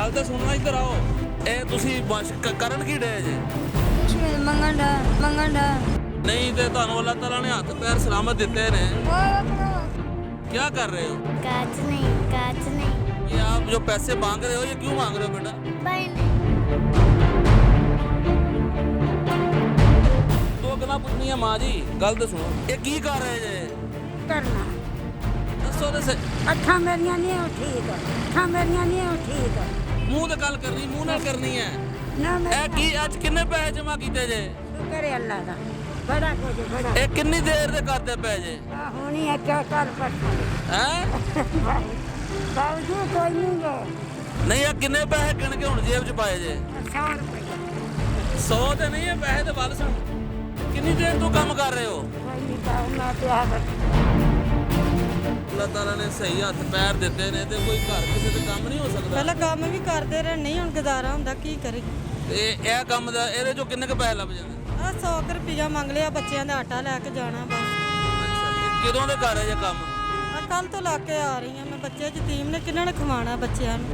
ਗੱਲ ਤਾਂ ਸੁਣਨਾ, ਇੱਧਰ ਆਓ। ਇਹ ਤੁਸੀਂ ਕਰਨ ਕੀ ਡੇ ਜੇ? ਮੰਗਣ ਦਾ ਨਹੀਂ ਤੇ ਤੁਹਾਨੂੰ ਅੱਲਾਹ ਤਾਲਾ ਨੇ ਹੱਥ ਪੈਰ ਸਲਾਮਤ ਦਿੱਤੇ ਨੇ, क्या कर रहे हो? काच नहीं ये आप जो पैसे मांग रहे हो, ये क्यों मांग रहे हो बेटा? भाई दो गल्लां पुछनियां मां जी, गल तो सुनो। ये की कर रहे जे? करना दसो तो सही। अखा मेरिया नहीं हो ठीक, अखा मेरिया नहीं हो ठीक। मूंह ते गल करनी, मूंह नाल करनी है। ना ए की अज किन्ने पैसे जमा कीते जे? शुक्र है अल्लाह दा, बड़ा कुछ बड़ा। ये किन्नी देर दे करदे पे जे? होनी है क्या कल परसों हैं? बाबूजी कोई नहीं है। नहीं, ये किन्ने पैसे गिन के हुण जेब च पाए जे? 100 रुपये 100 ते नहीं है पैसे, ते वल सुन। किन्नी देर तू काम कर रहे हो? कोई नहीं पाऊ ना प्यार। ਅੱਲਾਹ ਤਾਲਾ ਨੇ ਸਹੀ ਹੱਥ ਪੈਰ ਦਿੱਤੇ ਨੇ ਤੇ ਕੋਈ ਘਰ ਕਿਸੇ ਦੇ ਕੰਮ ਨਹੀਂ ਹੋ ਸਕਦਾ। ਪਹਿਲਾਂ ਕੰਮ ਵੀ ਕਰਦੇ ਰਹੇ, ਨਹੀਂ ਹੁਣ ਗੁਜ਼ਾਰਾ ਹੁੰਦਾ, ਕੀ ਕਰੇ। ਤੇ ਇਹ ਕੰਮ ਦਾ ਇਹਦੇ ਚੋਂ ਕਿੰਨੇ ਕੁ ਪੈਸੇ ਲੱਭ ਜਾਂਦੇ? ਆ 100 ਰੁਪਇਆ ਮੰਗ ਲਿਆ, ਬੱਚਿਆਂ ਦਾ ਆਟਾ ਲੈ ਕੇ ਜਾਣਾ ਬਸ। ਅੱਛਾ, ਕਿਦੋਂ ਦੇ ਘਰ ਹੈ ਇਹ ਕੰਮ? ਆ ਕੱਲ ਤੋਂ ਲਾ ਕੇ ਆ ਰਹੀ ਹਾਂ ਮੈਂ। ਬੱਚੇ ਯਤੀਮ ਨੇ, ਕਿਹਨਾਂ ਨੇ ਖਵਾਉਣਾ ਬੱਚਿਆਂ ਨੂੰ।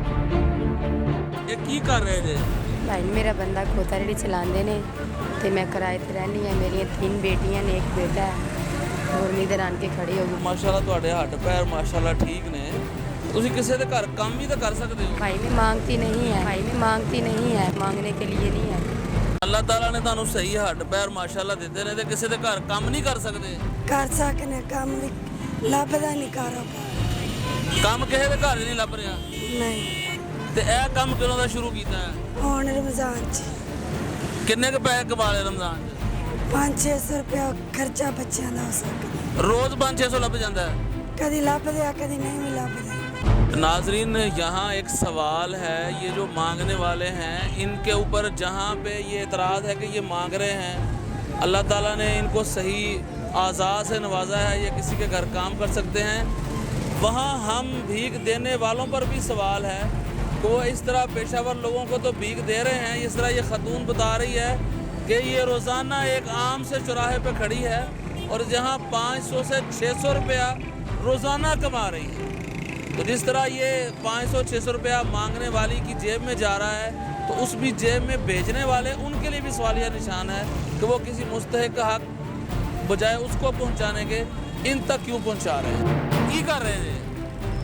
ਇਹ ਕੀ ਕਰ ਰਹੇ ਜੇ? भाई मेरा बंदा खोता रेडी चलाते ने ते मैं किराए ते रहनी है। मेरी 3 बेटियां ने, एक बेटा है और इधर आन के खड़ी हो गई। ਮਾਸ਼ਾਅੱਲਾ ਤੁਹਾਡੇ ਹੱਥ ਪੈਰ ਮਾਸ਼ਾਅੱਲਾ ਠੀਕ ਨੇ। ਤੁਸੀਂ ਕਿਸੇ ਦੇ ਘਰ ਕੰਮ ਵੀ ਤਾਂ ਕਰ ਸਕਦੇ ਹੋ। भाई मैं मांगती नहीं है, भाई मैं मांगती नहीं है, मांगने के लिए नहीं है। ਅੱਲਾਹ ਤਾਲਾ ਨੇ ਤੁਹਾਨੂੰ ਸਹੀ ਹੱਥ ਪੈਰ ਮਾਸ਼ਾਅੱਲਾ ਦਿੱਤੇ ਨੇ ਤੇ ਕਿਸੇ ਦੇ ਘਰ ਕੰਮ ਨਹੀਂ ਕਰ ਸਕਦੇ। ਕਰ ਸਕਨੇ ਕੰਮ ਵੀ ਲੱਭਦਾ ਨਹੀਂ ਕਾਰੋਬਾਰ ਕੰਮ ਕਿਸੇ ਦੇ ਘਰ ਨਹੀਂ ਲੱਭ ਰਿਹਾ। ਨਹੀਂ। ਤੇ ਇਹ ਕੰਮ ਕਿਦੋਂ ਦਾ ਸ਼ੁਰੂ ਕੀਤਾ ਹੈ? ਹੁਣ ਰਮਜ਼ਾਨ ਚ ਕਿੰਨੇ ਕੁ ਪੈਸੇ ਕਮਾ ਲਏ ਰਮਜ਼ਾਨ 'ਚ? 500-600 ਰੁਪਇਆ ਖਰਚਾ ਬੱਚਿਆਂ ਦਾ ਹੋ ਸਕਦਾ। ਰੋਜ਼ 500-600 ਲੱਭ ਜਾਂਦਾ ਹੈ। ਕਦੀ ਲੱਭਦੇ ਆ, ਕਦੀ ਨਹੀਂ ਵੀ ਲੱਭਦੇ। नाजरीन, यहाँ एक सवाल है। ये जो मांगने वाले हैं, इनके ऊपर जहाँ पे ये एतराज़ है कि ये मांग रहे हैं, अल्लाह ताला ने इनको सही आज़ा से नवाजा है, ये किसी के घर काम कर सकते हैं। वहाँ हम भीख देने वालों पर भी सवाल है कि वो इस तरह पेशावर लोगों को तो भीख दे रहे हैं। इस तरह ये ख़तून बता रही है कि ये रोज़ाना एक आम से चौराहे पे खड़ी है और जहाँ 500 से 600 रुपया रोज़ाना कमा रही है। तो जिस तरह ये 500-600 रुपया मांगने वाली की जेब में जा रहा है, तो उस भी जेब में भेजने वाले उनके लिए भी सवालिया निशान है कि वो किसी मुस्तहिक का हक बजाय उसको पहुंचाने के इन तक क्यों पहुंचा रहे हैं। की कर रहे हैं?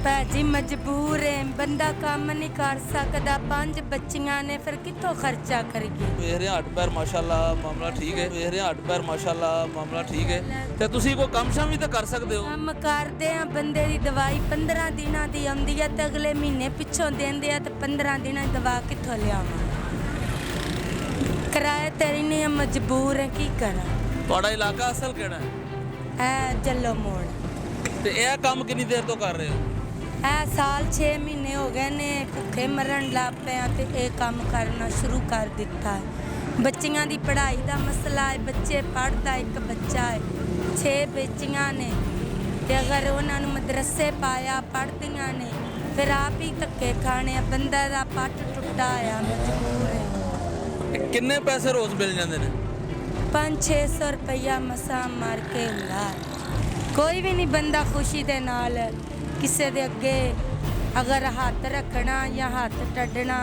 ਭਾਜੀ ਮਜਬੂਰ ਹੈ, ਬੰਦਾ ਕੰਮ ਨਹੀਂ ਕਰ ਸਕਦਾ। 5 ਬੱਚੀਆਂ ਨੇ, ਫਿਰ ਕਿੱਥੋਂ ਖਰਚਾ ਕਰੀਏ। ਵੇਖ ਰਹੇ ਹੱਥ ਪੈਰ ਮਾਸ਼ਾਅੱਲਾ ਮਾਮਲਾ ਠੀਕ ਹੈ। ਵੇਖ ਰਹੇ ਹੱਥ ਪੈਰ ਮਾਸ਼ਾਅੱਲਾ ਮਾਮਲਾ ਠੀਕ ਹੈ। ਤੇ ਤੁਸੀਂ ਕੋਈ ਕੰਮ ਸ਼ਾਮ ਵੀ ਤਾਂ ਕਰ ਸਕਦੇ ਹੋ। ਕੰਮ ਕਰਦੇ ਆ, ਬੰਦੇ ਦੀ ਦਵਾਈ 15 ਦਿਨਾਂ ਦੀ ਆਉਂਦੀ ਆ ਤੇ ਅਗਲੇ ਮਹੀਨੇ ਪਿੱਛੋਂ ਦਿੰਦੇ ਆ ਤੇ 15 ਦਿਨਾਂ ਦੀ ਦਵਾ ਕਿੱਥੋਂ ਲਿਆਵਾਂ। ਕਿਰਾਏ ਤੇ ਰਹਿੰਦੇ ਆ, ਮਜਬੂਰ ਹੈ, ਕੀ ਕਰਾਂ। ਤੁਹਾਡਾ ਇਲਾਕਾ ਅਸਲ ਕਿਹੜਾ ਹੈ? ਐ ਜੱਲੋ ਮੋੜ। ਤੇ ਇਹ ਕੰਮ ਕਿੰਨੀ ਦੇਰ ਤੋਂ ਕਰ ਰਹੇ ਹੋ? ਐ ਸਾਲ 6 ਮਹੀਨੇ ਹੋ ਗਏ ਨੇ, ਭੁੱਖੇ ਮਰਨ ਲੱਗ ਪਏ ਆ ਤੇ ਇਹ ਕੰਮ ਕਰਨਾ ਸ਼ੁਰੂ ਕਰ ਦਿੱਤਾ ਹੈ। ਬੱਚੀਆਂ ਦੀ ਪੜ੍ਹਾਈ ਦਾ ਮਸਲਾ ਹੈ, ਬੱਚੇ ਪੜ੍ਹਦਾ, ਇੱਕ ਬੱਚਾ ਹੈ, 6 ਬੱਚੀਆਂ ਨੇ ਤੇ ਅਗਰ ਉਹਨਾਂ ਨੂੰ ਮਦਰਸੇ ਪਾਇਆ, ਪੜ੍ਹਦੀਆਂ ਨੇ, ਫਿਰ ਆਪ ਹੀ ਧੱਕੇ ਖਾਣੇ ਆ। ਬੰਦਾ ਦਾ ਪੱਟ ਟੁੱਟਾ ਆ, ਮਜਬੂਰ ਹੈ। ਕਿੰਨੇ ਪੈਸੇ ਰੋਜ਼ ਮਿਲ ਜਾਂਦੇ ਨੇ? 500-600 ਰੁਪਈਆ ਮਸਾਂ ਮਾਰ ਕੇ ਹੁੰਦਾ। ਕੋਈ ਵੀ ਨਹੀਂ ਬੰਦਾ ਖੁਸ਼ੀ ਦੇ ਨਾਲ ਕਿਸੇ ਦੇ ਅੱਗੇ ਅਗਰ ਹੱਥ ਰੱਖਣਾ ਜਾਂ ਹੱਥ ਟੱਡਣਾ,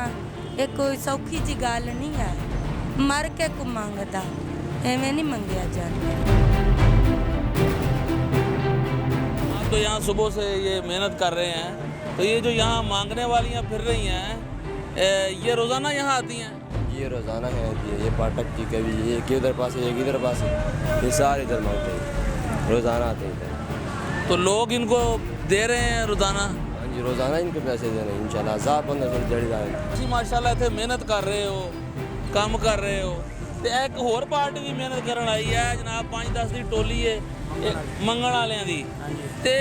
ਇਹ ਕੋਈ ਸੌਖੀ ਜੀ ਗੱਲ ਨਹੀਂ ਹੈ। ਮਰ ਕੇ ਕੋ ਮੰਗਦਾ, ਐਵੇਂ ਨਹੀਂ ਮੰਗਿਆ ਜਾਂਦਾ। आप तो यहाँ सुबह से ये मेहनत कर रहे हैं, तो ये जो यहाँ मांगने वालियाँ फिर रही हैं, ये रोज़ाना यहाँ आती हैं? ये रोज़ाना है, ये पाठक की कभी एक इधर पास है, एक इधर पास है, ये सारे इधर मांगते हैं, रोज़ाना आते हैं इधर। तो लोग इनको दे रहे हैं रोज़ाना? हाँ जी, रोज़ाना इनको पैसे दे रहे हैं इंशाल्लाह। 1000-1500 जड़ी जाएंगे जी माशाल्लाह, इतने मेहनत कर रहे हो, काम कर रहे हो। तो एक होर पार्टी भी मेहनत करन आई है जनाब, 5-10 ਦੀ ਟੋਲੀ ਹੈ ਮੰਗਣ ਵਾਲਿਆਂ ਦੀ। ਤੇ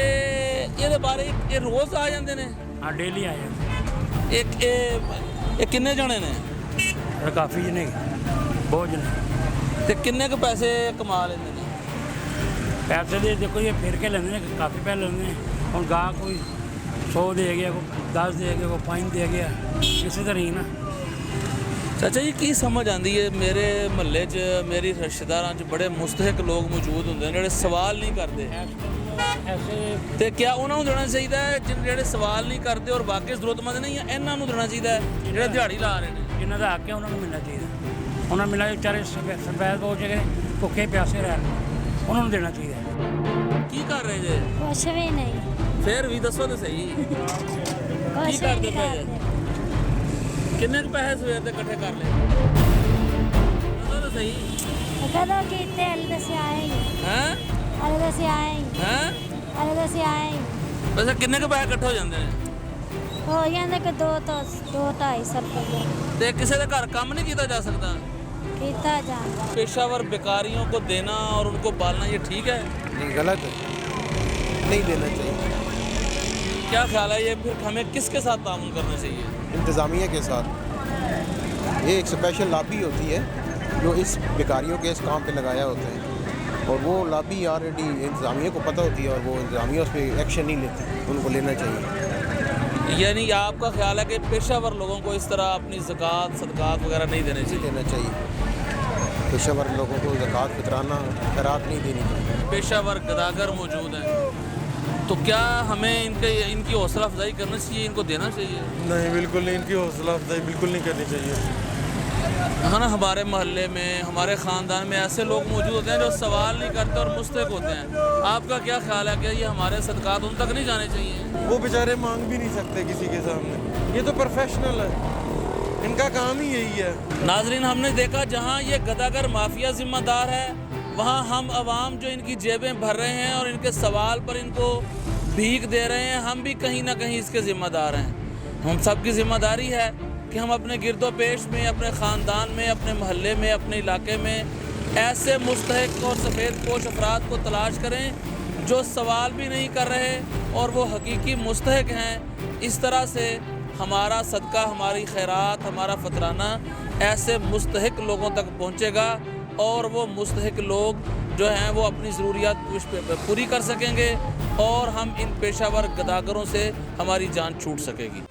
ਇਹਦੇ ਬਾਰੇ ਇਹ ਰੋਜ਼ ਆ ਜਾਂਦੇ ਨੇ? ਹਾਂ, ਡੇਲੀ ਆ ਜਾਂਦੇ। ਇਹ ਕਿੰਨੇ ਜਣੇ ਨੇ? ਕਾਫੀ ਜਣੇ, ਬਹੁਤ ਜਣੇ। ਤੇ ਕਿੰਨੇ ਕੁ ਪੈਸੇ ਕਮਾ ਲੈਂਦੇ ਨੇ? ਪੈਸੇ ਦੇ ਦੇਖੋ ਇਹ ਫਿਰ ਕੇ ਲੈਂਦੇ ਨੇ, ਕਾਫੀ ਪੈਸੇ ਲੈਂਦੇ ਨੇ। ਹੁਣ ਗਾਹ ਕੋਈ 100 ਦੇ ਗਿਆ, ਕੋਈ 10 ਦੇ ਗਿਆ, ਕੋਈ 5 ਦੇ ਗਿਆ, ਇਸੇ ਤਰ੍ਹਾਂ ਹੀ ਨਾ। ਚਾਚਾ ਜੀ, ਕੀ ਸਮਝ ਆਉਂਦੀ ਹੈ? ਮੇਰੇ ਮਹੱਲੇ 'ਚ, ਮੇਰੀ ਰਿਸ਼ਤੇਦਾਰਾਂ 'ਚ ਬੜੇ ਮੁਸਤਹਿਕ ਲੋਕ ਮੌਜੂਦ ਹੁੰਦੇ ਨੇ ਜਿਹੜੇ ਸਵਾਲ ਨਹੀਂ ਕਰਦੇ। ਇਸ ਟਾਈਮ ਐਸੇ ਤੇ ਕਿਆ ਉਹਨਾਂ ਨੂੰ ਦੇਣਾ ਚਾਹੀਦਾ ਹੈ ਜਿਹੜੇ ਸਵਾਲ ਨਹੀਂ ਕਰਦੇ ਔਰ ਬਾਕੀ ਜ਼ਰੂਰਤਮੰਦ ਨਹੀਂ ਹੈ, ਇਹਨਾਂ ਨੂੰ ਦੇਣਾ ਚਾਹੀਦਾ ਹੈ ਜਿਹੜੇ ਦਿਹਾੜੀ ਲਾ ਰਹੇ ਨੇ? ਜਿਨ੍ਹਾਂ ਦਾ ਹੱਕ ਹੈ ਉਹਨਾਂ ਨੂੰ ਮਿਲਣਾ ਚਾਹੀਦਾ। ਉਹਨਾਂ ਨੂੰ ਮਿਲਣਾ ਵਿਚਾਰੇ ਸਫੈਦ ਹੋ ਕੇ ਭੁੱਖੇ ਪਿਆਸੇ ਰਹਿਣ, ਉਹਨਾਂ ਨੂੰ ਦੇਣਾ ਚਾਹੀਦਾ। ਕੀ ਕਰ ਰਹੇ ਜੇ? ਕੁਛ ਵੀ ਨਹੀਂ, ਫੇਰ ਵੀ ਦੱਸੋ ਤਾਂ ਸਹੀ, ਕੀ ਕੁਛ ਵੀ ਕਰਦੇ ਨਹੀਂ ਪਏ ਜੇ? ਕਰਦੇ। ਕਿੰਨੇ ਕੁ ਪੈਸੇ ਸਵੇਰ ਦੇ ਇਕੱਠੇ ਕਰ ਲਏ? ਦੱਸੋ ਤਾਂ ਸਹੀ। ਕਦੋਂ ਕੀਤੇ ਹਲੇ ਦੱਸਿਆ ਆਏ ਹੈਂ ਹਲੇ ਦੱਸਿਆ ਆਏ ਹੈਂ ਹਲੇ ਦੱਸਿਆ ਆਏ ਵੈਸੇ ਕਿੰਨੇ ਕੁ ਪੈਸੇ ਇਕੱਠੇ ਹੋ ਜਾਂਦੇ ਨੇ? ਹੋ ਜਾਂਦੇ ਕਿ 2-2.5 ਰੁਪਏ ਤੇ ਕਿਸੇ ਦੇ ਘਰ ਕੰਮ ਨਹੀਂ ਕੀਤਾ ਜਾ ਸਕਦਾ? ਕੀਤਾ ਜਾਂਦਾ। पेशावर बेकारियों को देना और उनको पालना ये ठीक है? नहीं, गलत है, नहीं देना चाहिए। क्या ख्याल है ये फिर हमें किसके साथ ताउन करना चाहिए? इंतज़ामिया के साथ। ये एक स्पेशल लॉबी होती है जो इस बेकारियों के इस काम पे लगाया होता है, और वो लॉबी ऑलरेडी इंतज़ामिया को पता होती है और वो इंतज़ामिया उस पर एक्शन नहीं लेती, उनको लेना चाहिए। यानी आपका ख्याल है कि पेशावर लोगों को इस तरह अपनी ज़कात सदक़ात वगैरह नहीं देने चाहिए? देना चाहिए। पेशेवर लोगों को ज़कात फितराना खैरात नहीं देनी चाहिए। पेशावर गदागर मौजूद हैं, तो क्या हमें इनकी हौसला अफजाई करना चाहिए, इनको देना चाहिए? नहीं, बिल्कुल नहीं, इनकी हौसला अफजाई बिल्कुल नहीं करनी चाहिए। हाँ ना, हमारे मोहल्ले में हमारे ख़ानदान में ऐसे लोग मौजूद होते हैं जो सवाल नहीं करते और मुस्तहिक होते हैं। आपका क्या ख्याल है कि ये हमारे सदक़ात उन तक नहीं जाने चाहिए? वो बेचारे मांग भी नहीं सकते किसी के सामने, ये तो प्रोफेशनल है, इनका काम ही यही है। नाजरीन, हमने देखा जहाँ ये गदागर माफिया ज़िम्मेदार है, वहाँ हम अवाम जो इनकी जेबें भर रहे हैं और इनके सवाल पर इनको भीख दे रहे हैं, हम भी कहीं ना कहीं इसके ज़िम्मेदार हैं। हम सब की ज़िम्मेदारी है कि हम अपने गिरदो पेश में, अपने ख़ानदान में, अपने महल्ले में, अपने इलाके में ऐसे मुस्तहिक और सफ़ेद पोश अफराद को तलाश करें जो सवाल भी नहीं कर रहे और वो हकीकी मुस्तहिक हैं। इस तरह से हमारा सदका, हमारी खैरात, हमारा फतराना ऐसे मुस्तहिक लोगों तक पहुँचेगा और वो मुस्तहिक लोग जो हैं वो अपनी ज़रूरियात पूरी कर सकेंगे और हम इन पेशावर गदागरों से हमारी जान छूट सकेगी।